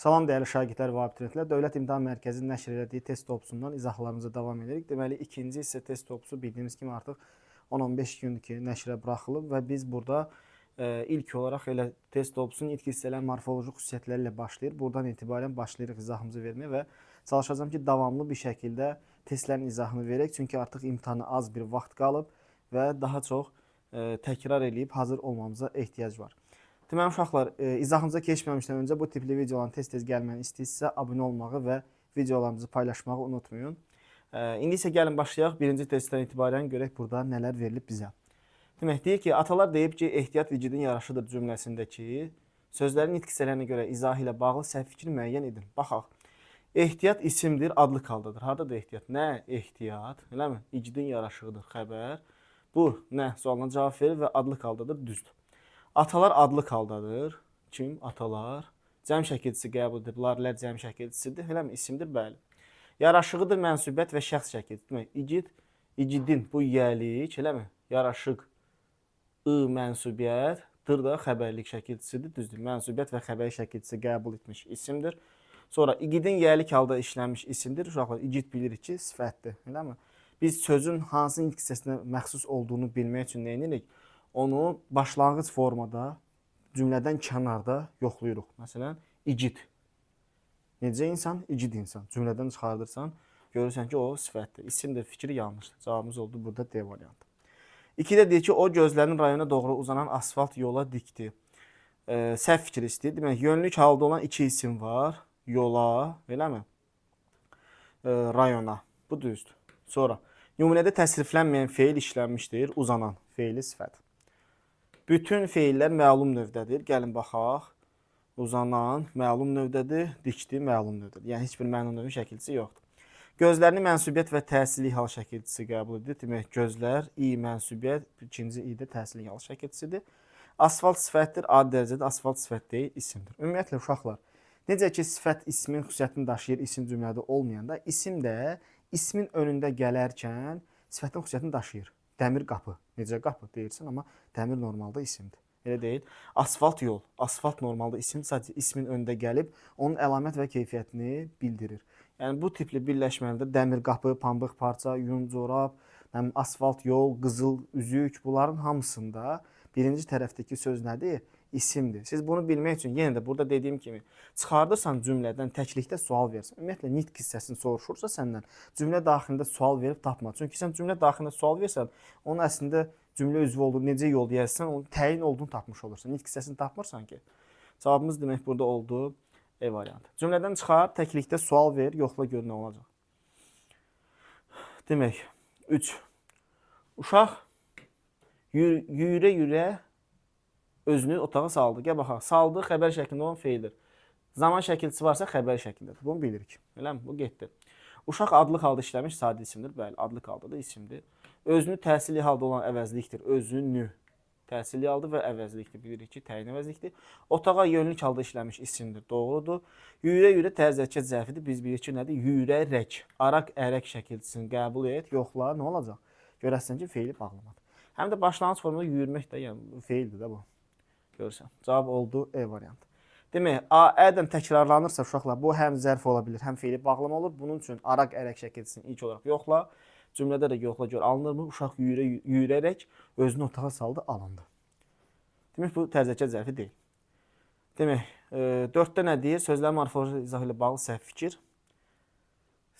Salam dəyərli şagirdlər və abituriyentlər. Dövlət İmtahan Mərkəzinin nəşr etdiyi test topsundan izahlarımıza davam edirik. Deməli, ikinci hissə test topusu bildiyimiz kimi artıq 10-15 gündür ki, nəşrə buraxılıb və biz burada ilk olaraq elə test topusunun ilk hissələr morfoloji xüsusiyyətləri ilə başlayır. Buradan etibarən başlayırıq izahımızı verməyə və çalışacağım ki, davamlı bir şəkildə testlərin izahını verək. Çünki artıq imtahana az bir vaxt qalıb və daha çox təkrar eləyib hazır olmamıza ehtiyac var. Deməli uşaqlar, izahımıza keçməmişdən öncə bu tipli videoların tez-tez gəlməni istəyirsə, abunə olmağı və videolarımızı paylaşmağı unutmayın. İndi isə gəlin başlayaq. Birinci testdən etibarən görək burada nələr verilib bizə. Demək, deyir ki, atalar deyib ki, ehtiyat vücudun yaraşıdır cümləsindəki sözlərin nitq hissələrinə görə izah ilə bağlı səhv fikir müəyyən edin. Baxaq. Ehtiyat isimdir, adlı haldadır. Hardadır ehtiyat? Nə ehtiyat? Eləmi? İcidin yaraşığıdır xəbər. Bu nə? Sualına cavab verir və adlı haldadır, düzdür. Atalar adlı haldadır. Kim? Atalar. Cəm şəkilçisi qəbul ediblər. Cəm şəkilçisidir. Eləmi? İsimdir, bəli. Yaraşığıdır mənsubiyyət və şəxs şəkilçisi. Demək, icid, icidin bu yiyəlik, eləmi? Yaraşıq, mənsubiyyət, dır da xəbərlik şəkilçisidir, düzdür. Mənsubiyyət və xəbərlik şəkilçisi qəbul etmiş isimdir. Sonra igidin yiyəlik halda işlənmiş isimdir. Uşaqlar, icid bilirik ki, sifətdir, eləmi? Biz sözün hansı nitq hissəsinə məxsus olduğunu bilmək üçün nə edirik? Onu başlanğıc formada, cümlədən kənarda yoxlayırıq. Məsələn, icid. Necə insan? İcid insan. Cümlədən çıxardırsan, görürsən ki, o sifətdir. İsimdir, fikri yanlışdır. Cavabımız oldu burada D variantı. 2-də deyir ki, o gözlərinin rayona doğru uzanan asfalt yola dikdi. Səhv fikir istəyir. Demək, yönlük halda olan iki isim var. Yola, eləmi? Rayona. Bu düzdür. Sonra, nümunədə təsriflənməyən feil işlənmişdir. Uzanan feili sifət. Bütün feillər məlum növdədir. Gəlin baxaq. Uzanan məlum növdədir, dikdi məlum növdədir. Yəni heç bir məlum növün şəkilçisi yoxdur. Gözlərini mənsubiyyət və təhsili hal şəkilçisi qəbul edir. Demək, gözlər i mənsubiyyət, ikinci i də təhsili hal şəkilçisidir. Asfalt sifətdir, adi dərəcədə asfalt sifət deyil, isimdir. Ümumiyyətlə uşaqlar, necə ki sifət ismin xüsusiyyətini daşıyır, isim cümlədə olmayanda, isim də ismin önündə gələrkən sifətin xüsusiyyətini daşıyır. Dəmir qapı. Necə qapı deyirsən, amma dəmir normalda isimdir. Elə deyil. Asfalt yol. Asfalt normalda isim, sadəcə ismin önündə gəlib, onun əlamət və keyfiyyətini bildirir. Yəni bu tipli birləşmələrdə dəmir qapı, pambıq parça, yun, corab, asfalt yol, qızıl üzük, bunların hamısında birinci tərəfdəki söz nədir? İsimdir. Siz bunu bilmək üçün yenə də burada dediyim kimi çıxardırsan cümlədən təklikdə sual versən. Ümumiyyətlə nitq hissəsini soruşursa səndən cümlə daxilində sual verib tapma. Çünki sən cümlə daxilində sual versən, onun əslində cümlə üzvü olduğunu, necə yol deyərsən, onun təyin olduğunu tapmış olursan. Nitq hissəsini tapmırsan ki. Cavabımız demək burada oldu E variantı. Cümlədən çıxar, təklikdə sual ver, yoxla gör nə olacaq. Demək, 3. Uşaq yürə-yürə özünü otağa saldı. Gəl baxaq. Saldı xəbər şəklində olan feildir. Zaman şəkilçisi varsa xəbər şəklindədir. Bunu bilirik. Eləmi? Bu getdi. Uşaq adlı halda işləmiş sadə isimdir. Bəli, adlı halda da isimdir. Özünü təhsili halda olan əvəzlikdir. Özünü təhsili halda və əvəzlikdir. Bilirik ki, təyin əvəzlikdir. Otağa yönlük halda işləmiş isimdir. Doğrudur. Yürə-yürə tərzəkət zərfidir. Biz bilirik ki, nədir? Yürərək. Araq, ərək şəkilçisini qəbul et. Yoxla, nə olacaq? Görəsən ki, feili bağlamadır. Həm də başlanğıc formada yürümək də, yəni feildir də bu. Görürsən. Cavab oldu E variantı. Demək, A-dən təkrarlanırsa uşaqlar, bu həm zərf ola bilir, həm feili bağlama olur. Bunun üçün araq, ərək şəkilçisini ilk olaraq yoxla. Cümlədə də yoxla gör, alınırmı? Uşaq yürərək özünü otağa saldı, alındı. Demək, bu tərzəkət zərfi deyil. Demək, 4-də nə deyir? Sözlərin morfoloji izahı ilə bağlı səhv fikir.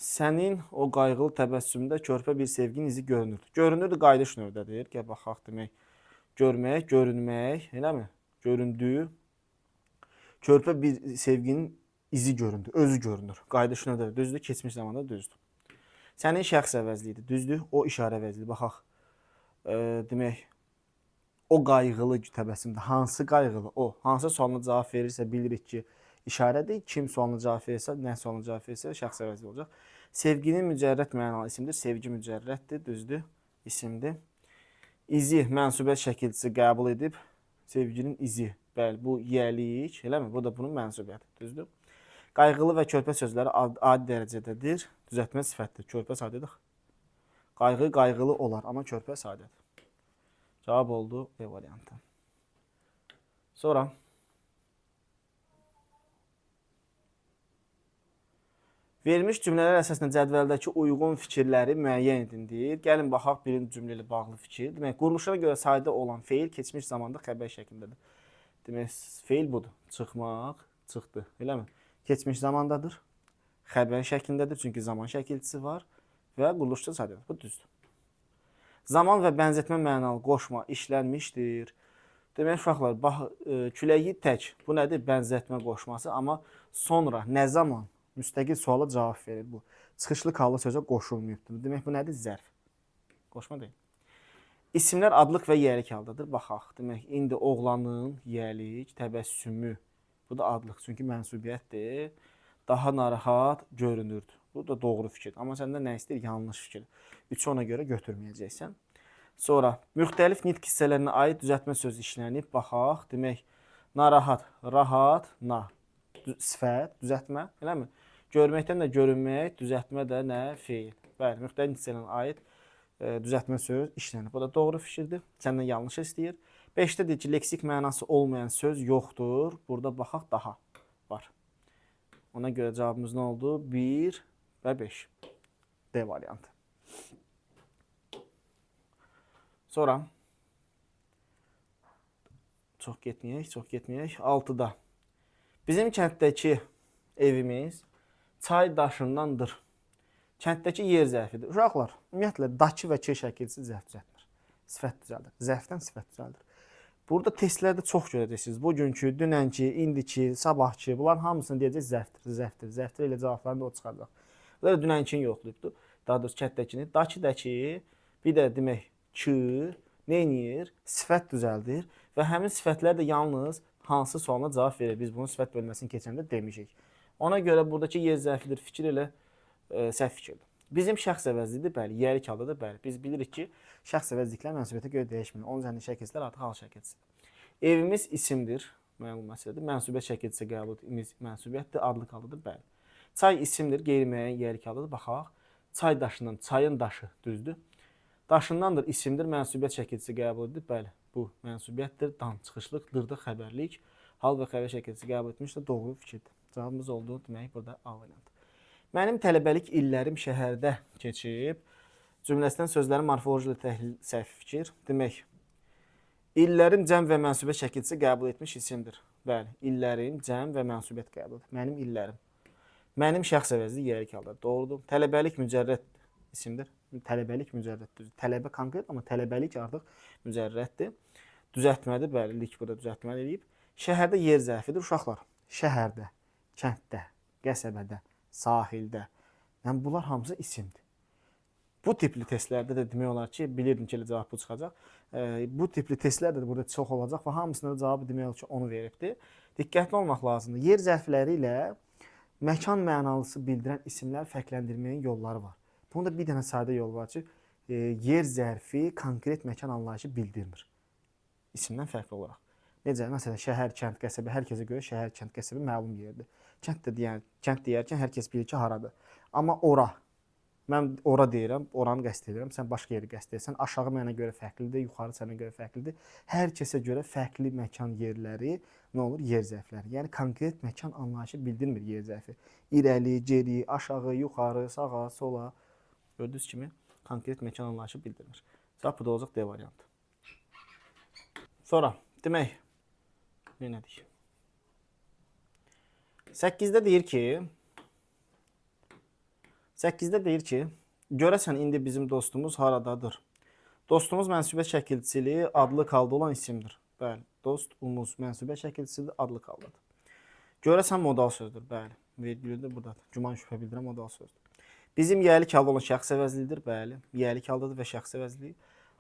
Sənin o qayğılı təbəssümdə körpə bir sevginin izi görünürdü. Görünürdü qayıdış növdədir. Gəl baxaq demək. Görmək, görünmək, eləmi? Göründü. Körpə bir sevginin izi göründü, özü görünür. Qayıdış növdədir. Düzdür, keçmiş zamanda düzdür. Sənin şəxs əvəzliyidir. Düzdür, o işarə əvəzliyi. Baxaq. Demək, o qayğılı təbəssümdə hansı qayğılı? O, hansı sualına cavab verirsə bilirik ki, işarədir. Kim sualına cavab verirsə, nə sualına cavab verirsə şəxs əvəzliyi olacaq. Sevginin mücərrət mənalı isimdir. Sevgi mücərrətdir, düzdür, isimdir. İzi mənsubiyyət şəkilçisi qəbul edib. Sevginin izi. Bəli, bu yiyəlik, eləmi? Bu da bunun mənsubiyyəti, düzdür. Qayğılı və körpə sözləri adi dərəcədədir. Düzəltmə sifətdir. Körpə sadədir. Qayğı qayğılı olar, amma körpə sadədir. Cavab oldu B variantı. Sonra Verilmiş cümlələr əsasında cədvəldəki uyğun fikirləri müəyyən edin deyir. Gəlin baxaq birinci cümlə ilə bağlı fikir. Demək, quruluşuna görə sayda olan feil keçmiş zamanda xəbər şəklindədir. Demək, feil budur. Çıxmaq, çıxdı. Eləmi? Keçmiş zamandadır. Xəbər şəklindədir. Çünki zaman şəkilçisi var və quruluşda saydadır. Bu düzdür. Zaman və bənzətmə mənalı qoşma işlənmişdir. Demək, uşaqlar, küləyi tək. Bu nədir? Bənzətmə qoşması. Amma sonra, nə zaman? Müstəqil suala cavab verir bu. Çıxışlı hallı sözə qoşulmayıbdır. Demək, bu nədir? Zərf. Qoşma deyil. İsimlər adlıq və yiyəlik haldadır. Baxaq. Demək, indi oğlanın yiyəlik, təbəssümü. Bu da adlıq. Çünki mənsubiyyətdir. Daha narahat görünürdü. Bu da doğru fikir. Amma səndə nə istəyir? Yanlış fikir. 3-ü ona görə götürməyəcəksən. Sonra, müxtəlif nitq hissələrinə aid düzəltmə sözü işlənib. Baxaq. Demək, narahat, rahat, na. Sifət, düzəltmə, eləmi? Görməkdən də görünmək, düzəltmə də nə? Feil. Bəli, müxtəlif hissələrə aid düzəltmə söz işlənir. Bu da doğru fikirdir. Səndən yanlış istəyir. 5-də deyir ki, leksik mənası olmayan söz yoxdur. Burada baxaq daha var. Ona görə cavabımız nə oldu? 1 və 5. D variantı. Sonra çox getməyək. 6-da. Bizim kənddəki evimiz çay daşındandır. Kənddəki yer zərfidir. Uşaqlar, ümumiyyətlə, daki və ki şəkilsi zərf düzəltmir. Sifət düzəldir. Zərfdən sifət düzəldir. Burada testlərdə çox görəcəksiniz. Bugünkü, dünənki, indiki, sabahki, bunların hamısını deyəcək zərfdir. Zərfdir elə cavablarını da o çıxacaq. Bu da dünənkini yoxlayıbdır. Daha doğrusu kənddəkini. Dakidəki, bir də demək ki, neyniyir? Sifət düzəldir və həmin sifətlər də yalnız hansı sualına cavab verir. Biz bunun sifət bölməsini keçəndə demişik. Ona görə buradakı yer zərfidir, fikir elə səhv fikirdir. Bizim şəxs əvəzlidir, bəli, yiyəlik haldadır, bəli. Biz bilirik ki, şəxs əvəzliklər mənsubiyyətə görə dəyişmir. Onun üzərində şəkilçilər artıq hal şəkilçisidir. Evimiz isimdir, məlum məsələdir. Mənsubiyyət şəkilçisi qəbul etdiyimiz mənsubiyyətdir, adlıq haldadır, bəli. Çay isimdir, qeyri-müəyyən yiyəlik haldadır. Baxaq. Çay daşından, çayın daşı, düzdür. Daşındandır, isimdir, mənsubiyyət şəkilçisi qəbul edilir, bəli. Bu mənsubiyyətdir, dan, çıxışlıq, dırda, xəbərlik, hal və xəbər şəkilçisi qəbul etmişdir, doğru fikirdir. Cavabımız oldu, demək, burada A variantı. Mənim tələbəlik illərim şəhərdə keçib. Cümləsindən sözlərin morfoloji təhlil səhv fikir. Demək, illərin cəm və mənsubiyyət şəkilçisi qəbul etmiş isimdir. Bəli, illərin cəm və mənsubiyyət qəbul edir. Mənim illərim. Mənim şəxs əvəzli yiyəlik haldadır. Doğrudur. Tələbəlik mücərrəd isimdir. Tələbəlik mücərrəddir. Tələbə konkret, amma tələbəlik artıq mücərrəddir. Düzəltmədir, bəli, lik burada düzəltməli eləyib. Şəhərdə yer zərfidir, uşaqlar. Şəhərdə, kənddə, qəsəbədə, sahildə. Yəni, bunlar hamısı isimdir. Bu tipli testlərdə də demək olar ki, bilirdim ki, elə cavab bu çıxacaq. Bu tipli testlər də burada çox olacaq və hamısında da cavabı demək olar ki, onu veribdir. Diqqətli olmaq lazımdır. Yer zərfləri ilə məkan mənalısı bildirən isimlər fərqləndirməyin yolları var. Bunun da bir dənə sadə yol var ki, yer zərfi konkret məkan anlayışı bildirmir. İsimdən fərqli olaraq. Necə? Məsələn, şəhər, kənd, qəsəbə, hər kəsə görə şəhər, kənd, qəsəbə məlum yerdir. Kənd deyərkən hər kəs bilir ki, haradır. Amma ora, mən ora deyirəm, oranı qəsd edirəm, sən başqa yeri qəsd edirsən. Aşağı mənə görə fərqlidir, yuxarı sənə görə fərqlidir. Hər kəsə görə fərqli məkan yerləri nə olur? Yer zərfləri. Yəni, konkret məkan anlayışı bildirmir yer zərfi. İrəli, geri, aşağı, yuxarı, sağa, sola. Gördüyünüz kimi konkret məkan anlayışı bildirmir. Cavab bu da olacaq D variantı. Sonra, demək, neynədik? 8-də deyir ki, görəsən indi bizim dostumuz haradadır? Dostumuz mənsubiyyət şəkilçili adlı halda olan isimdir. Bəli, dostumuz mənsubiyyət şəkilçilidir, adlı haldadır. Görəsən modal sözdür, bəli. Vergülüdür, buradadır. Güman şübhə bildirən modal sözdür. Bizim yiyəlik halda olan şəxs əvəzlidir, bəli. Yiyəlik haldadır və şəxs əvəzliyi.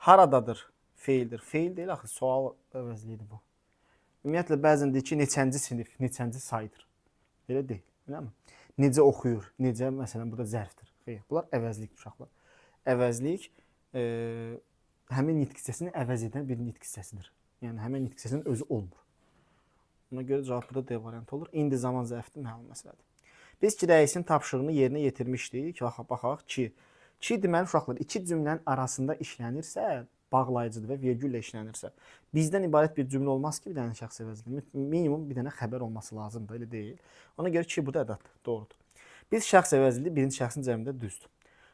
Haradadır? Feildir. Feil deyil, axı, sual əvəzliyidir bu. Ümumiyyətlə, bəzən deyir ki, neçənci sinif, neçənci saydır. Belə deyil, eləmi? Necə oxuyur, necə, məsələn, burada zərfdir. Xeyr, bunlar əvəzlik uşaqlar. Əvəzlik həmin nitq hissəsini əvəz edən bir nitq hissəsidir. Yəni, həmin nitq hissəsinin özü olmur. Ona görə cavab burada D variantı olur. İndi zaman zərfdir, məlum məsələdir. Biz ki, rəisin tapşırığını yerinə yetirmişdik. Baxaq ki, deməli, uşaqlar, iki cümlənin arasında işlənirsə, bağlayıcıdır və vergüllə işlənirsə, bizdən ibarət bir cümlə olmaz ki, bir dənə şəxs əvəzlidir. Minimum bir dənə xəbər olması lazımdır, elə deyil. Ona görə ki, bu da ədatdır, doğrudur. Biz şəxs əvəzliliyi birinci şəxsin cəmində düzdür.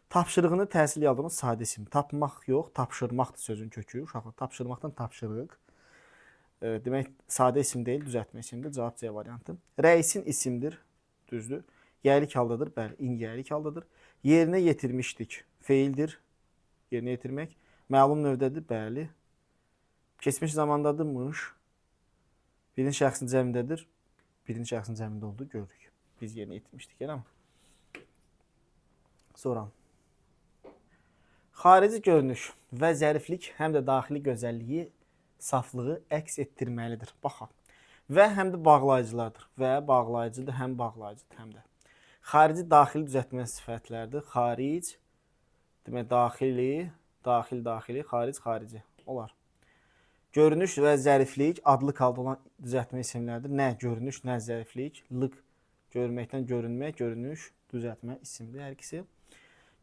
Tapşırığını təhsil aldığımız sadə isim. Tapmaq yox, tapşırmaqdır sözün kökü. Uşaqlar tapşırmaqdan tapşırıq. Demək sadə isim deyil, düzəltmə isimdir. Cavab C variantı. Rəisin isimdir. Düzdür. Yəlik haldadır. Bəli, indi yəlik haldadır. Yerinə yetirmişdik. Feildir. Yerinə yetirmək. Məlum növdədir. Bəli. Keçmiş zamandadırmış. Birinci şəxsin cəmindədir. Birinci şəxsin cəmində olduğu görürük. Biz yerinə yetirmişdik. Elə mi? Sonra. Xarici görünüş və zəriflik həm də daxili gözəlliyi, saflığı əks etdirməlidir. Baxaq. Və həm də bağlayıcılardır. Və bağlayıcıdır, həm bağlayıcıdır, həm də. Xarici, daxili düzəltmə sifətlərdir. Xaric, demək daxili, daxili, xaric, xarici. Olar. Görünüş və zəriflik adlı halda olan düzəltmə isimlərdir. Nə görünüş, nə zəriflik. Lıq, görməkdən görünmək, görünüş, düzəltmə isimdir hər ikisi.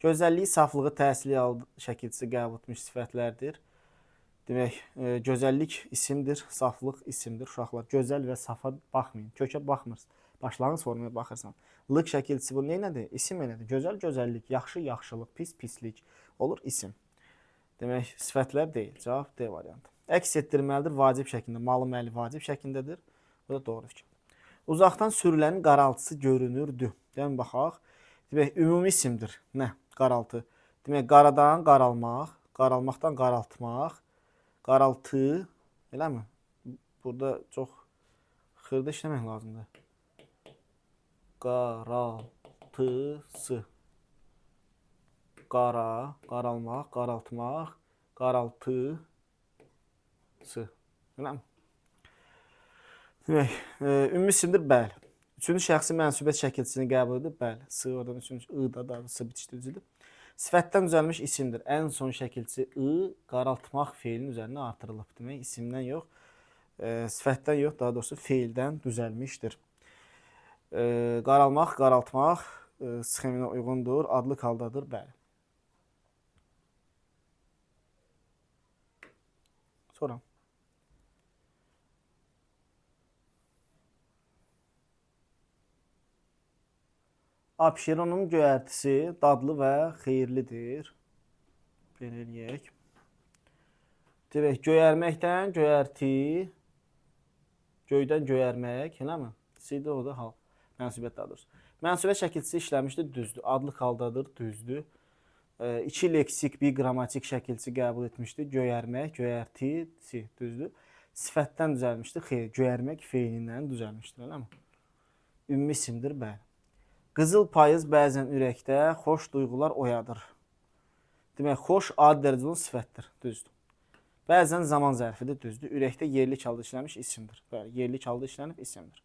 Gözəlliyi, saflığı, təhsili şəkilçisi qəbul etmiş sifətlərdir. Demək, gözəllik isimdir, saflıq isimdir. Uşaqlar, gözəl və safa baxmayın. Kökə baxmırsınız. Başlanğıc formaya baxırsan. Lıq şəkilçisi bu nədir? İsim elədir. Gözəl, gözəllik, yaxşı, yaxşılıq, pis, pislik olur isim. Demək, sifətlər deyil. Cavab D variantı. Əks etdirməlidir vacib şəklində. Malı məli vacib şəklindədir. Bu da doğru fikir. Uzaqdan sürülənin qaraltısı görünürdü. Gəlin baxaq. Demək, ümumi isimdir. Nə? Qaraltı. Demək, qaradan qaralmaq, qaralmaqdan qaraltmaq, qaraltı, eləmi? Burada çox xırda işləmək lazımdır. Qaraltısı. Qara, qaralmaq, qaraltmaq, qaraltısı. Eləmi? Demək, ümumi isimdir, bəli. Üçüncü şəxsi mənsubiyət şəkilçisini qəbul edib, bəli. S oradan üçüncü I-da da S bitişdiricidir. Sifətdən düzəlmiş isimdir. Ən son şəkilçisi I qaraltmaq feilinin üzərinə artırılıb. Demək, isimdən yox, sifətdən yox, daha doğrusu feildən düzəlmişdir. Qaralmaq, qaraltmaq sxeminə uyğundur, adlı haldadır, bəli. Sonra. Abşeronun göyərtisi dadlı və xeyirlidir. Belə eləyək. Demək, göyərməkdən göyərti, göydən göyərmək, eləmi? C-də o da hal. Mənsubiyyət daha doğrusu. Mənsubiyyət şəkilçisi işləmişdir, düzdür. Adlı haldadır, düzdür. 2 leksik, 1 qrammatik şəkilçisi qəbul etmişdir. Göyərmək, göyərti, C, düzdür. Sifətdən düzəlmişdir, xeyir. Göyərmək feilindən düzəlmişdir, eləmi? Ümumi isimdir, bəli. Qızıl payız bəzən ürəkdə xoş duyğular oyadır. Demək, xoş adi dərəcəli olan sifətdir, düzdür. Bəzən zaman zərfidir, düzdür. Ürəkdə yerlik halda işlənmiş isimdir. Bəli, yerlik halda işlənib isimdir.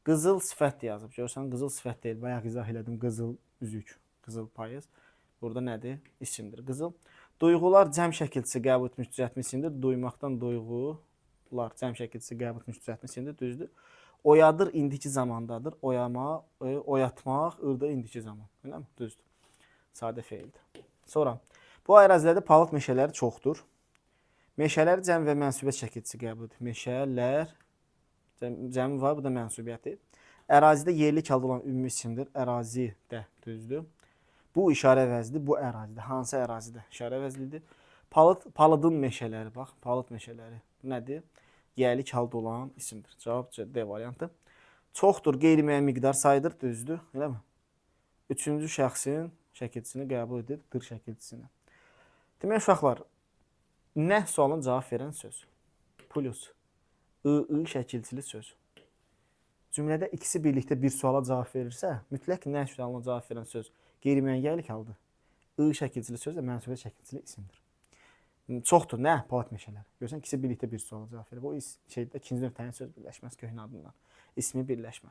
Qızıl sifət yazıb. Görürsən, qızıl sifət deyil. Bayaq izah elədim, qızıl üzük, qızıl payız. Burada nədir? İsimdir, qızıl. Duyğular cəm şəkilçisi qəbul etmiş düzəltmə isimdir. Duymaqdan duyğular cəm şəkilçisi qəbul etmiş düzəltmə isimdir, düzdür. Oyadır indiki zamandadır. Oyama, oyatmaq, ırda indiki zaman. Elə mi? Düzdür. Sadə feildir. Sonra, bu ərazilərdə palıd meşələri çoxdur. Meşələr cəm və mənsubiyyət şəkilçisi qəbul edir. Meşələr, cəmi var, bu da mənsubiyyəti. Ərazidə yerlik halda olan ümumi isimdir. Ərazi də düzdür. Bu işarə əvəzlidir. Bu ərazidə. Hansı ərazidə? İşarə əvəzlidir. Palıdın meşələri, bax, palıd meşələri nədir? Yerlik halda olan isimdir. Cavab D variantı. Çoxdur, qeyri-müəyyən miqdar sayıdır, düzdür. Elə mi? Üçüncü şəxsin şəkilçisini qəbul edir, dır şəkilçisini. Demək, uşaqlar, nə sualına cavab verən söz? Plus. I şəkilçili söz. Cümlədə ikisi birlikdə bir suala cavab verirsə, mütləq nə sualına cavab verən söz? Qeyri-müəyyən yerlik halda. I şəkilçili söz də mənsubiyyət şəkilçili isimdir. Çoxdur, nə? Palıd meşələri. Görürsən, ikisi birlikdə bir suala cavab verir. Bu şeydə ikinci nöqtənin söz birləşməz köhnə adından. İsmi birləşmə.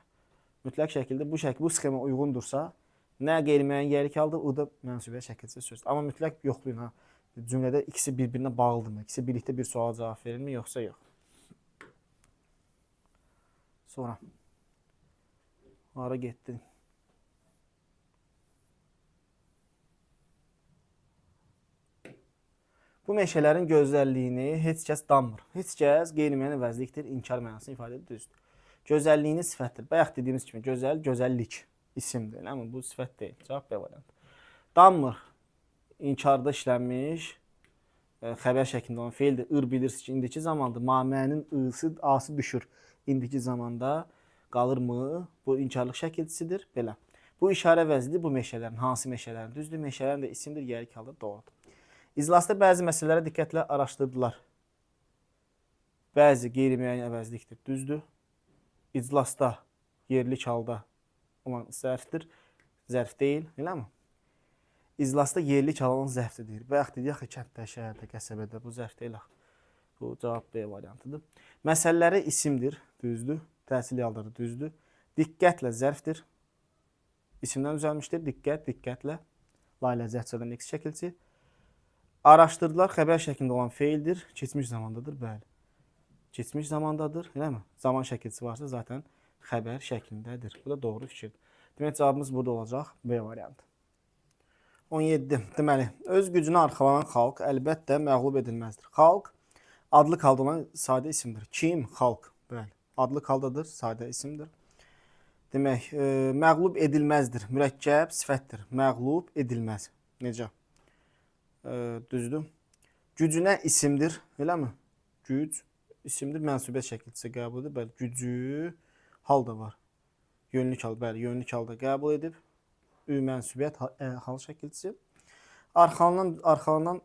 Mütləq şəkildə bu sxema uyğundursa, nə qeyri-müəyyən yerlik halda, o da mənsubiyyət şəkilçili sözdür. Amma mütləq yoxlayın ha. Cümlədə ikisi bir-birinə bağlıdırmı? İkisi birlikdə bir suala cavab verirmi, yoxsa yox? Sonra. Hara getdin? Bu meşələrin gözəlliyini heç kəs danmır. Heç kəs qeyri-müəyyən əvəzlikdir, inkar mənasını ifadə edir, düzdür. Gözəlliyini sifətdir. Bayaq dediyimiz kimi gözəl, gözəllik. isimdir. Eləmi? Bu sifət deyil. Cavab B variantı. Danmır. İnkarda işlənmiş xəbər şəklində olan feildir. Ir bilirsiniz ki, indiki zamanda mamənin ısı, ası düşür. İndiki zamanda qalırmı? Bu inkarlıq şəkilçisidir. Belə. Bu işarə vəzlidir. Bu meşələrin hansı meşələrin? Düzdür. Meşələrin də isimdir. Yeri kalır. Doğrudur. İclasda bəzi məsələlərə diqqətlə araşdırdılar. Bəzi qeyri-müəyyən əvəzlikdir. Düzdür. İclasda yerlik halda olan zərfdir. Zərf deyil. Eləmi? İclasda yerlik alan zərfdir deyir. Bayaq dedik ki, kənddə, şəhərdə, qəsəbədə bu zərf deyil. Bu cavab B variantıdır. Məsələləri isimdir. Düzdür. Təhsil yaldır. Düzdür. Diqqətlə zərfdir. İsimdən düzəlmişdir. Diqqət, diqqətlə. Layla zərfçədən X şəkilçi. Araşdırdılar. Xəbər şəklində olan feildir. Keçmiş zamandadır. Bəli. Keçmiş zamandadır. Eləmi? Zaman şəkilçisi varsa zaten xəbər şəklindədir. Bu da doğru fikirdir. Demək cavabımız burada olacaq. B variantı. 17. Deməli, öz gücünə arxalanan xalq əlbəttə məğlub edilməzdir. Xalq adlı halda olan sadə isimdir. Kim? Xalq. Bəli. Adlı haldadır, sadə isimdir. Demək, məğlub edilməzdir. Mürəkkəb sifətdir. Məğlub edilməz. Necə? Düzdür. Gücünə isimdir. Eləmi? Güc isimdir. Mənsubiyət şəkilçisi qəbul edir. Bəli, gücü hal da var. Yönlük hal, bəli, yönlük halda qəbul edib. Mənsubiyyət hal şəkilçisi. Arxalanan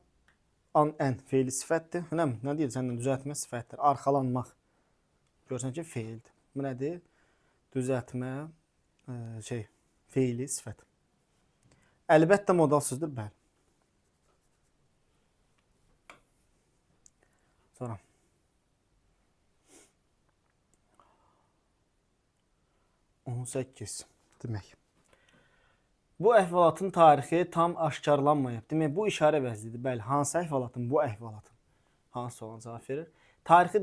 ən feili sifətdir. Nə deyir? Səndən düzəltmə sifətdir. Arxalanmaq. Görürsən ki, feildir. Bu nədir? Düzəltmə feili sifət. Əlbəttə modal sözdür. Bəli. Sonra. On 18. Demək. Bu əhvalatın tarixi tam aşkarlanmayıb. Demək, bu işarə vəzlidir. Bəli, hansı əhvalatın? Bu əhvalatın. Hansı olan cavab verir? Tarixi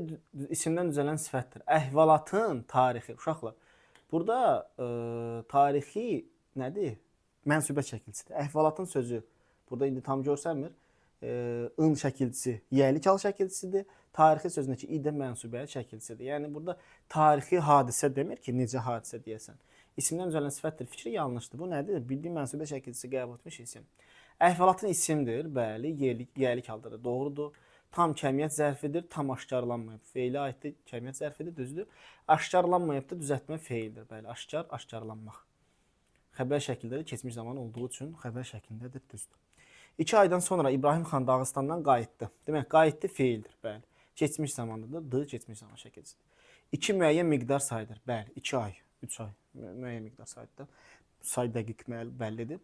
isimdən düzələn sifətdir. Əhvalatın tarixi. Uşaqlar, burada tarixi nədir? Mənsubiyət şəkilçisidir. Əhvalatın sözü burada indi tam görsənmir. In şəkilçisi, yəlik hal şəkilçisidir. Tarixi sözündəki i də mənsubiyyət şəkilçisidir. Yəni burada tarixi hadisə demir ki, necə hadisə deyəsən. İsimdən düzələn sifətdir. Fikri yanlışdır. Bu nədir? Bildiyi mənsubiyyət şəkilçisi qəbul etmiş isim. Əhvalatın isimdir. Bəli, yəlik haldadır. Doğrudur. Tam kəmiyyət zərfidir. Tam aşkarlanmayıb. Feilə aiddir. Kəmiyyət zərfidir. Düzdür. Aşkarlanmayıb da düzəltmə feildir. Bəli, aşkar, aşkarlanmaq. Xəbər şəklindədir. Keçmiş zaman olduğu üçün xəbər şəklindədir. Düzdür. 2 aydan sonra İbrahim xan Dağıstandan qayıtdı. Demək, qayıtdı feildir. Bəli. Keçmiş zamandadır. D keçmiş zaman şəkilçisidir. 2 müəyyən miqdar saydır. Bəli, 2 ay, 3 ay müəyyən miqdar saydır. Say dəqiq bəllidir.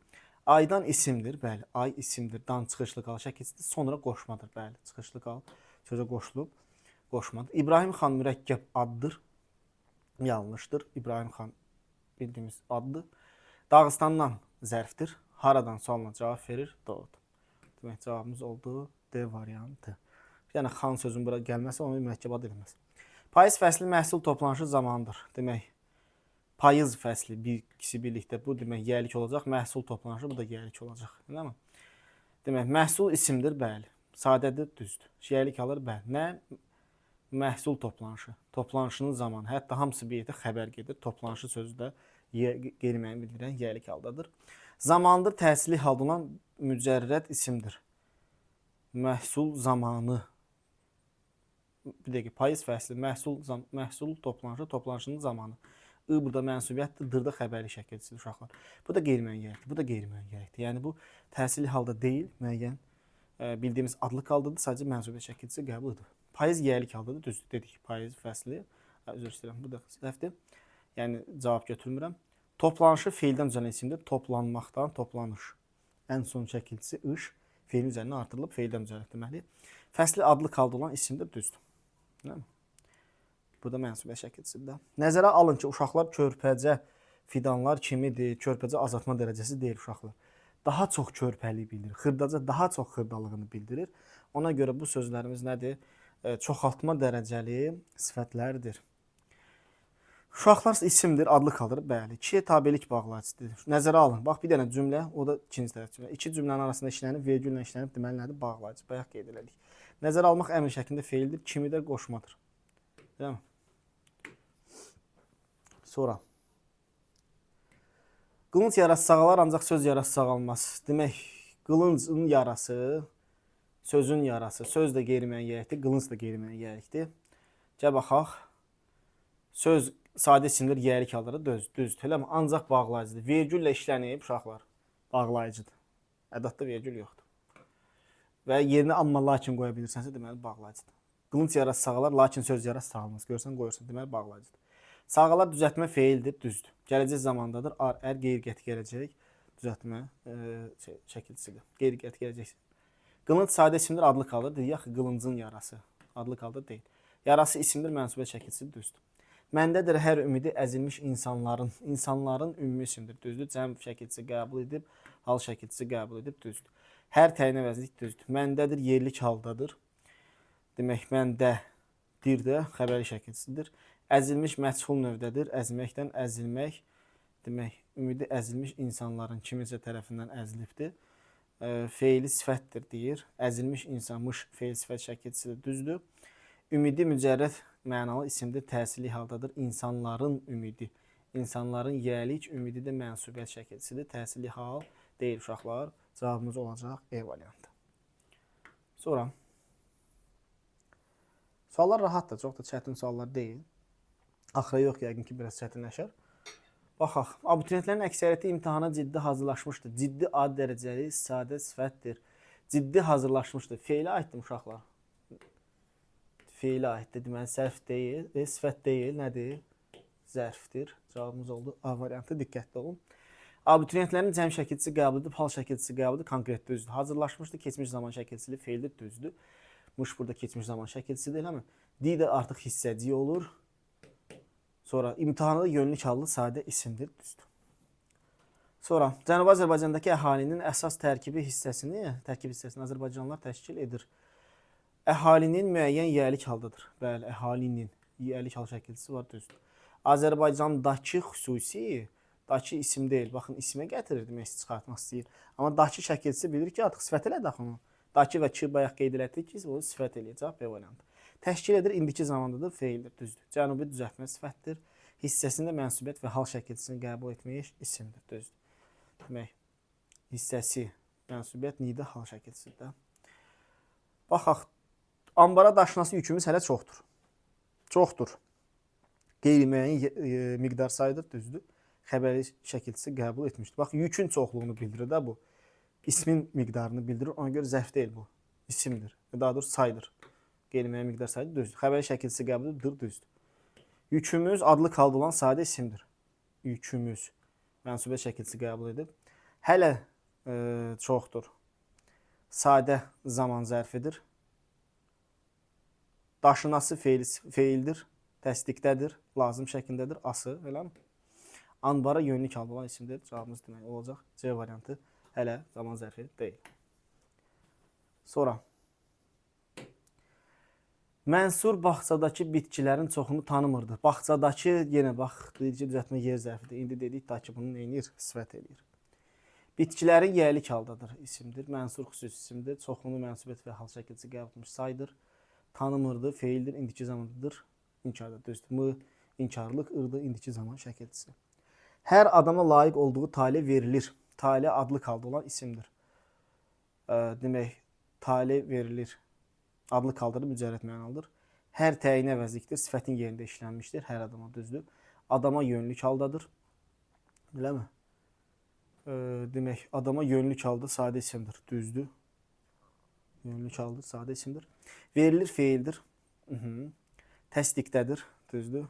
Aydan isimdir. Bəli, ay isimdir. Dan çıxışlı qal şəkilçisidir. Sonra qoşmadır. Bəli, çıxışlı qal sözə qoşulub qoşmadır. İbrahim xan mürəkkəb addır. Yanlışdır. İbrahim xan bildiyimiz addır. Dağıstandan zərfdir. Haradan sualına cavab verir. Doğrudur. Demək, cavabımız oldu D variantı. Yəni, xan sözün bura gəlməsə onu mürəkkəb ad edilməz. Payız fəsli məhsul toplanışı zamanıdır. Demək, payız fəsli ikisi birlikdə bu demək yəlik olacaq. Məhsul toplanışı bu da yəlik olacaq. Eləmi? Demək, məhsul isimdir, bəli. Sadədir, düzdür. Yəlik alır, bəli. Nə? Məhsul toplanışı. Toplanışının zamanı. Hətta hamısı bir yerdə xəbər gedir. Toplanışı sözü də qeyri-müəyyən bildirən yəlik haldadır. Zamandır təhsili halda olan mücərrəd isimdir. Məhsul zamanı. Bir dəqiqə, payız fəsli, məhsul toplanışı, toplanışının zamanı. I burada mənsubiyyətdir, D-da xəbərli şəkilçisidir uşaqlar. Bu da qeyri-müəyyən yəlikdir, bu da qeyri-müəyyən yəlikdir. Yəni bu təhsili halda deyil, müəyyən bildiyimiz adlıq haldadır, sadəcə mənsubiyyət şəkilçisi qəbul edir. Payız yəlik haldadır, düzdür dedik. Payız fəsli, üzr istəyirəm, bu da səhvdir. Yəni cavab götürmürəm. Toplanışı feildən düzələn isimdir. Toplanmaqdan toplanış. Ən son şəkilçisi iş feilin üzərinə artırılıb feildən düzəlir deməli. Fəsli adlıq halda olan isimdir, düzdür. Bu da mənsubiyyət şəkilçisidir. Nəzərə alın ki, uşaqlar körpəcə fidanlar kimidir, körpəcə azaltma dərəcəsi deyil uşaqlar. Daha çox körpəliyi bildirir, xırdaca daha çox xırdalığını bildirir. Ona görə bu sözlərimiz nədir? Çoxaltma dərəcəli sifətlərdir. Uşaqlar isimdir, adlıq alır, bəli. 2-yə tabelik bağlayıcıdır. Nəzərə alın. Bax, bir dənə cümlə, o da ikinci tərəf cümlə. 2 cümlənin arasında işlənib, vergüllə işlənib, deməli nədir? Bağlayıcı. Bayaq qeyd elədik. Nəzərə almaq əmr şəklində feildir, kimi də qoşmadır. Deyil mi? Sonra. Qılınc yarası sağalar, ancaq söz yarası sağalmaz. Demək, qılıncın yarası, sözün yarası. Söz də qeyri-müəyyənlikdir, qılınc da qeyri-müəyyənlikdir. Gəl baxaq. Söz sadə isimdir, yiyəlik halları düzdür. Eləmi? Ancaq bağlayıcıdır. Vergüllə işlənib uşaqlar. Bağlayıcıdır. Ədadda vergül yoxdur. Və yerinə amma lakin qoya bilirsənsə, deməli bağlayıcıdır. Qılınc yarası sağalar, lakin söz yarası sağalmaz. Görsən, qoyursan, deməli bağlayıcıdır. Sağalar düzəltmə feildir, düzdür. Gələcək zamandadır, ər qeyri-qəti gələcək düzəltmə şəkilçisidir. Qeyri-qəti gələcək. Qılınc sadə isimdir, adlı haldır. Deyək ki, qılıncın yarası. Adlı halda deyil. Yarası isimdir, mənsubət şəkilçisidir, düzdür. Məndədir hər ümidi əzilmiş insanların ümumi isimdir, düzdür. Cəm şəkilçisi qəbul edib, hal şəkilçisi qəbul edib, düzdür. Hər təyin əvəzlik düzdür. Məndədir yerlik haldadır. Demək, məndədir də xəbəri şəkilçisidir. Əzilmiş məchul növdədir. Əzməkdən əzilmək. Demək, ümidi əzilmiş insanların kiminsə tərəfindən əzilibdir. Feili sifətdir deyir. Əzilmiş insanmış feil sifət şəkilçisidir, düzdür. Ümidi mücərrəd mənalı isimdir, təsirli haldadır. İnsanların ümidi. İnsanların yiyəlik ümidi də mənsubiyyət şəkilçisidir. Təsirli hal deyil uşaqlar. Cavabımız olacaq E variantı. Sonra suallar rahatdır, çox da çətin suallar deyil. Axıra yox, yəqin ki, biraz çətinləşər. Baxaq, abituriyentlərin əksəriyyəti imtahana ciddi hazırlaşmışdır. Ciddi ad dərəcəli sadə sifətdir. Ciddi hazırlaşmışdır. Feilə aiddir uşaqlar. Feilə aiddir. Deməli, sərf deyil, sifət deyil, nədir? Zərfdir. Cavabımız oldu A variantı, diqqətli olun. Abituriyentlərin cəm şəkilçisi qəbul edib, hal şəkilçisi qəbul edib, konkret düzdür. Hazırlaşmışdır, keçmiş zaman şəkilçili feildir, düzdür. Mış burada keçmiş zaman şəkilçisi deyil, amma di də artıq hissəci olur. Sonra imtahanda yönlük hallı sadə isimdir, düzdür. Sonra Cənubi Azərbaycandakı əhalinin əsas tərkib hissəsini Azərbaycanlılar təşkil edir. Əhalinin müəyyən yiyəlik haldadır. Bəli, əhalinin yiyəlik hal şəkilçisi var, düzdür. Azərbaycandakı xüsusi, dakı isim deyil. Baxın, isimə gətirir, demək çıxartmaq istəyir. Amma dakı şəkilçisi bilir ki, artıq sifət elədi axı onu. Dakı və ki, bayaq qeyd etdik ki, o sifət eləyəcək, B variantı. Təşkil edir, indiki zamandadır, feildir, düzdür. Cənubi düzəltmə sifətdir. Hissəsində mənsubiyyət və hal şəkilçisini qəbul etmək isimdir, düzdür. Demək, hissəsi, mənsubiyyət, nidə hal şəkilçisidir. Baxaq, ambara daşınası yükümüz hələ çoxdur. Çoxdur. Qeyri-müəyyən miqdar sayıdır, düzdür. Xəbəri şəkilçisi qəbul etmişdir. Bax, yükün çoxluğunu bildirir də bu. İsmin miqdarını bildirir, ona görə zərf deyil bu. İsimdir, daha doğrusu saydır. Qeyri-müəyyən miqdar sayıdır, düzdür. Xəbəri şəkilçisi qəbul edilir, düzdür. Yükümüz adlı qaldı olan sadə isimdir. Yükümüz mənsubət şəkilçisi qəbul edib. Hələ çoxdur. Sadə zaman zərfidir. Daşınası feildir. Təsdiqdədir. Lazım şəklindədir. Ası, eləmi? Anbara yönlük halda olan isimdir. Cavabımız demək olacaq. C variantı hələ zaman zərfi deyil. Sonra Mənsur bağçadakı bitkilərin çoxunu tanımırdı. Bağçadakı yenə bax, deyicə düzəltmə yer zərfidir. İndi dedik da ki, bunu neynir? Sifət eləyir. Bitkilərin yiyəlik haldadır isimdir. Mənsur xüsusi isimdir. Çoxunu mənsubiyət və hal şəkilçisi qəbul etmiş saydır. Tanımırdı, feildir, indiki zamandadır. İnkardır, düzdür. M, inkarlıq, ırdı, indiki zaman şəkilçisi. Hər adama layiq olduğu tale verilir. Tale adlı halda olan isimdir. Demək, tale verilir. Adlı kaldırı mücərrəd mənalıdır. Hər təyin əvəzlikdir, sifətin yerində işlənmişdir. Hər adama, düzdür. Adama yönlük haldadır. Biləmi? Demək, adama yönlük halda sadə isimdir, düzdür. Yönlük haldır, sadə isimdir. Verilir, feildir. Təsdiqdədir, düzdür.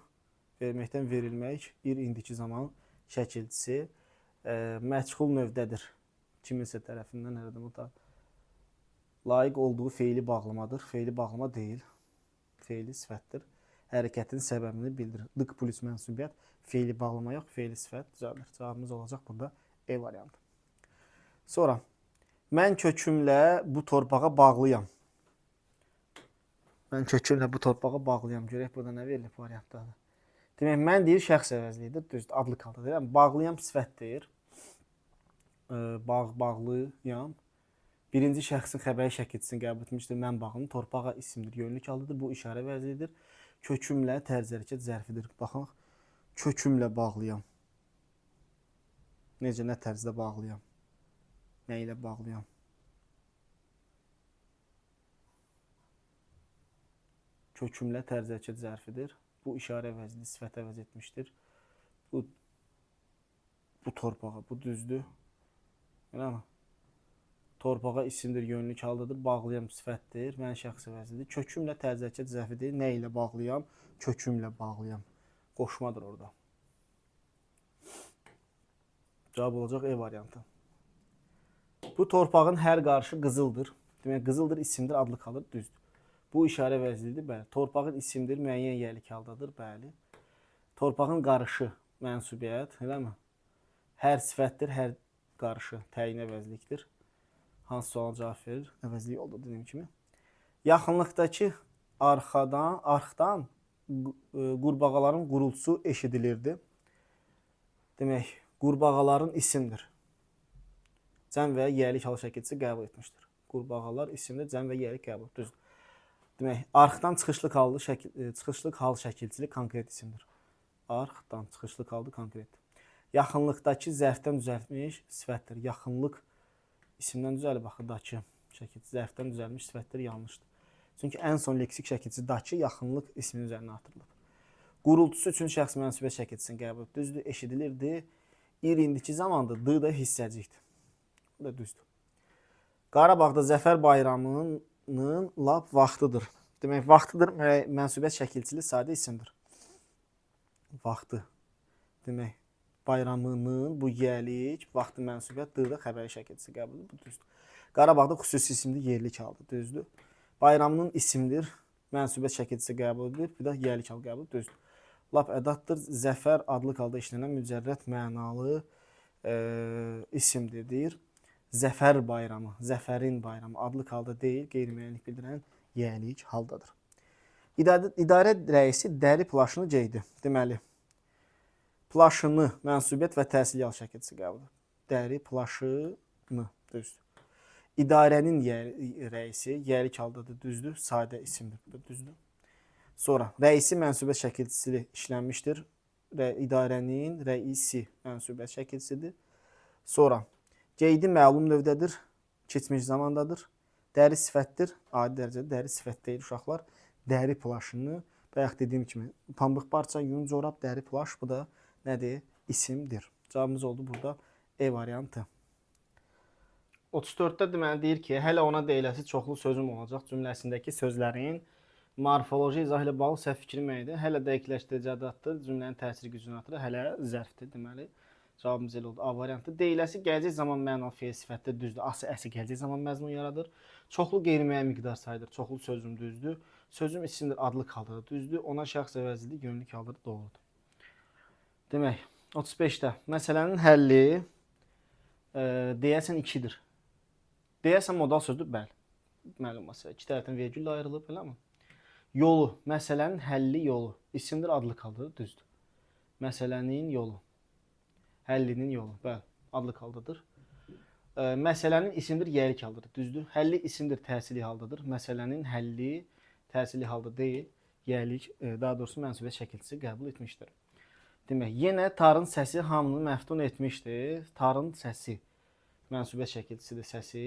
Verməkdən verilmək, bir indiki zaman şəkilçisi. Məchul növdədir. Kiminsə tərəfindən hər adama da layiq olduğu feili bağlamadır. Feili bağlama deyil. Feili sifətdir. Hərəkətin səbəbini bildirir. Dık plus mənsubiyyət. Feili bağlama yox, feili sifət düzəldir. Cavabımız olacaq burada E variantı. Sonra mən kökümlə bu torpağa bağlıyam. Mən kökümlə bu torpağa bağlıyam. Görək burada nə verilir variantdadır. Demək, mən deyir şəxs əvəzliyidir. Düzdür, adlı qaldı deyirəm. Bağlıyam sifət deyir. Bağlıyam. Birinci şəxsin xəbəri şəkilçisini qəbul etmişdir. Mən bağlıyam. Torpağa isimdir, yönlük haldadır. Bu işarə vəzlidir. Kökümlə tərz hərəkət zərfidir. Baxaq. Kökümlə bağlıyam. Necə, nə tərzdə bağlayam? Nə ilə bağlayam? Kökümlə tərz hərəkət zərfidir. Bu işarə əvəzli sifət əvəz etmişdir. Bu torpağa, bu düzdür. Eləmi? Torpağa isimdir, yönlük haldadır. Bağlayan sifətdir. Mən şəxs əvəzlidir. Kökümlə tərz hərəkət zərfidir. Nə ilə bağlayam? Kökümlə bağlayam. Qoşmadır orada. Cavab olacaq E variantı. Bu torpağın hər qarşı qızıldır. Demək, qızıldır, isimdir, adlı qalır, düzdür. Bu işarə əvəzlidir, bəli. Torpağın isimdir, müəyyən yərlik haldadır, bəli. Torpağın qarışı mənsubiyyət, eləmi? Hər sifətdir, hər qarşı təyin əvəzlikdir. Hansı suala cavab verir? Əvəzlik oldu dediyim kimi. Yaxınlıqdakı arxdan qurbağaların qurultusu eşidilirdi. Demək, qurbağaların isimdir. Cəm və yərlik hal şəkilçisi qəbul etmişdir. Qurbağalar isimdir, cəm və yərlik qəbul. Düzdür. Demək, arxdan çıxışlıq hal şəkilçili konkret isimdir. Arxdan çıxışlıq haldı konkret. Yaxınlıqdakı zərfdən düzəltmiş sifətdir. Yaxınlıq isimdən düzəlib, baxırdakı şəkilçi zərfdən düzəlmiş sifətdir, yanlışdır. Çünki ən son leksik şəkilçi dakı yaxınlıq isminin üzərinə artırılıb. Qurultusu üçün şəxs mənsubiyyət şəkilçisini qəbul etdi. Düzdür, eşidilirdi. İndiki zamanda D da hissəcikdir. Bu da düzdür. Qarabağda Zəfər bayramının lap vaxtıdır. Demək, vaxtıdır mənsubiyyət şəkilçili sadə isimdir. Vaxtı. Demək, bayramının bu yəlik, vaxtı mənsubiyyət D da xəbəri şəkilçisi qəbul edilir. Bu düzdür. Qarabağda xüsusi isimli yerlik haldır. Düzdür. Bayramının isimdir, mənsubiyyət şəkilçisi qəbul edilir. Bir də yərlik hal qəbul edilir. Düzdür. Lap ədatdır. Zəfər adlı halda işlənən mücərrət mənalı isimdir, deyir. Zəfər bayramı, Zəfərin bayramı adlı halda deyil, qeyri-müəyyənlik bildirən yərlik haldadır. İdarə rəisi dəri plaşını geydi. Deməli, plaşını mənsubiyyət və təhsili hal şəkilçisi qəbul edilir. Dəri plaşını, düzdür. İdarənin rəisi yərlik haldadır, düzdür. Sadə isimdir, düzdür. Sonra, rəisi mənsubiyyət şəkilçisi işlənmişdir. İdarənin rəisi mənsubiyyət şəkilçisidir. Sonra, qeydi məlum növdədir, keçmiş zamandadır. Dəri sifətdir, adi dərəcədə dəri sifət deyil uşaqlar. Dəri plaşını, bayaq dediyim kimi, pambıq parça, yun, corab, dəri plaş, bu da nədir? İsimdir. Cavabımız oldu burada E variantı. 34-də deməli deyir ki, hələ ona deyiləsi çoxlu sözüm olacaq cümləsindəki sözlərin morfoloji izah ilə bağlı səhv fikri müəyyən. Hələ dəqiqləşdirici ədatdır, cümlənin təsiri gücünü artırır, hələ zərfdir deməli. Cavabımız elə oldu. A variantı. Deyiləsi gələcək zaman mənalı fe'l sifətdə düzdür. Ası əsi gələcək zaman məzmun yaradır. Çoxlu qeyri-müəyyən miqdar sayılır. Çoxlu sözüm düzdür. Sözüm isimdir, adlı haldadır, düzdür. Ona şəxs əvəzlidir, yönlük haldadır, doğrudur. Demək, 35-də məsələnin həlli deyəsən 2-dir. Deyəsən modal sözdür, bəli. Məlum məsələ. İki tərəfdən vergüllə ayrılıb, eləmi? Yolu, məsələnin həlli yolu. İsimdir, adlı haldadır, düzdür. Məsələnin yolu. Həllinin yolu, bəli, adlı haldadır. Məsələnin isimdir, yərlik haldadır, düzdür. Həlli isimdir, təsirli haldadır. Məsələnin həlli təsirli halda deyil, yərlik, daha doğrusu mənsubiyyət şəkilçisi qəbul etmişdir. Demək, yenə tarın səsi hamını məftun etmişdir. Tarın səsi mənsubiyyət şəkilçisidir, səsi.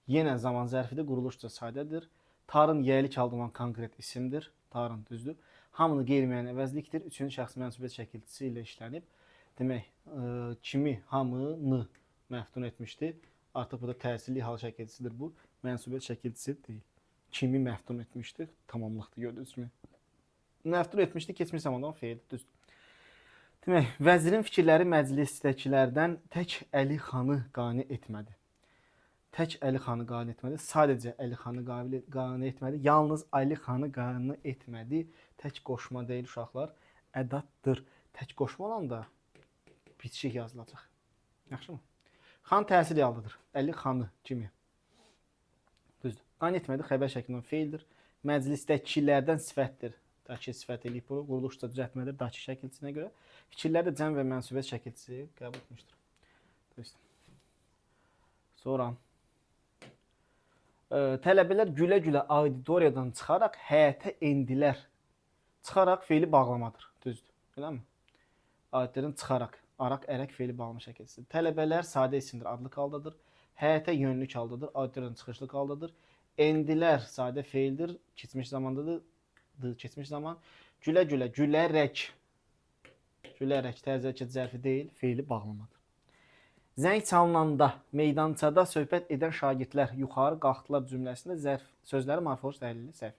Yenə zaman zərfidir, quruluşca sadədir. Tarın yərlik haldaman konkret isimdir, tarın düzdür. Hamını qeyri-müəyyən əvəzlikdir, üçüncü şəxs mənsubiyyət şəkilçisi ilə işlənib. Demək, kimi, hamını məftun etmişdir. Artıq bu da təsirli hal şəkilçisidir bu. Mənsubiyyət şəkilçisi deyil. Kimi məftun etmişdir, tamamlıqdır, gördünüz mü? Məftun etmişdir, keçmiş zamandan fe'ldir, düzdür. Demək, vəzirin fikirləri məclisdəkilərdən tək Əli xanı qane etmədi. Tək Əli xanı qane etmədi, sadəcə Əli xanı qane etmədi. Yalnız Ali xanı qane etmədi. Tək qoşma deyil uşaqlar, ədatdır. Tək qoşma olanda bitişik yazılacaq. Yaxşı mı? Xan təsirli haldadır. Əli xanı kimi. Düzdür. Qane etmədi, xəbər şəklində fe'ldir. Məclisdəkilərdən sifətdir. Daki sifət eləyib bunu, quruluşda düzəltmədir daki şəkilçisinə görə. Fikirlər də cəm və mənsubiyyət şəkilçisi qəbul etmişdir. Düzdür. Sonra tələbələr gülə-gülə auditoriyadan çıxaraq həyətə endilər. Çıxaraq fe'li bağlamadır. Düzdür. Eləmi? Auditoriyadan çıxaraq. Araq, ərək feili bağlama şəkilçisi. Tələbələr sadə isimdir, adlıq haldadır. Həyətə yönlük haldadır, auditoriyada çıxışlıq haldadır. Endilər sadə feildir, keçmiş zamandadır, keçmiş zaman. Gülə gülə, gülərək. Gülərək təzə keçid zərfi deyil, feili bağlamadır. Zəng çalınanda meydançada söhbət edən şagirdlər yuxarı qalxdılar cümləsində zərf sözləri morfoloji təhlili səhv.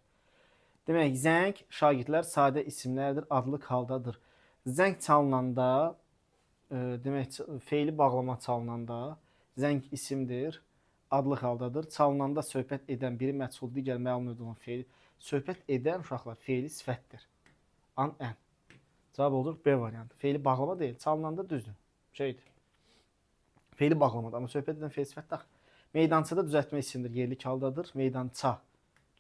Demək, zəng şagirdlər sadə isimlərdir, adlıq haldadır. Zəng çalınanda demək feili bağlama çalınanda zəng isimdir, adlıq haldadır. Çalınanda söhbət edən biri məchul, digər məlum olan feil. Söhbət edən uşaqlar feili sifətdir. An, ən. Cavab olur B variantı. Feili bağlama deyil, çalınanda düzdür. Şeydir. Feili bağlamadır, amma söhbət edən feil sifətdir. Meydançada düzəltmə isimdir, yerlik haldadır. Meydança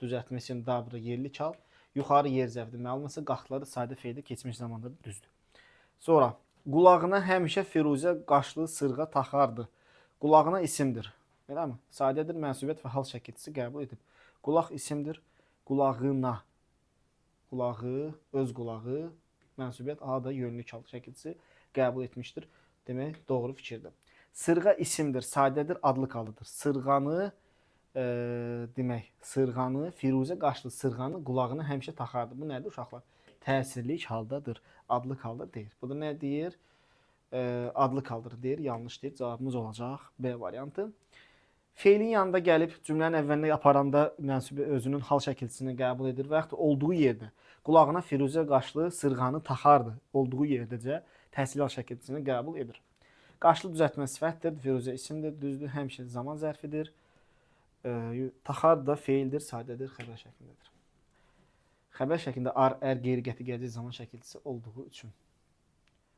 düzəltmə isimdir, dabırı yerlik hal. Yuxarı yer zərfidir, məlumsa qalxdıları sadə feildir, keçmiş zamandır, düzdür. Sonra qulağına həmişə firuzə qaşlı sırğa taxardı. Qulağına isimdir. Eləmi? Sadədir, mənsubiyyət və hal şəkilçisi qəbul edib. Qulaq isimdir. Qulağına. Qulağı, öz qulağı, mənsubiyyət A da yönlük hal şəkilçisi qəbul etmişdir. Demək, doğru fikirdir. Sırğa isimdir, sadədir, adlıq halıdır. Sırğanı, demək, sırğanı, firuzə qaşlı sırğanı qulağına həmişə taxardı. Bu nədir uşaqlar? Təsirlik haldadır, adlıq halda deyir. Bu da nə deyir? Adlıq haldır deyir, yanlış deyir. Cavabımız olacaq B variantı. Feilin yanında gəlib cümlənin əvvəlinə aparanda mənsubi özünün hal şəkilçisini qəbul edir və yaxud da olduğu yerdə qulağına firuzə qaşlı sırğanı taxardı. Olduğu yerdəcə təsirli hal şəkilçisini qəbul edir. Qaşlı düzəltmə sifətdir, firuzə isimdir, düzdür, həmişə zaman zərfidir. Taxardı da feildir, sadədir, xəbər şəklindədir. Xəbər şəklində ar, ər, qeyri-qəti gələcək zaman şəkilçisi olduğu üçün.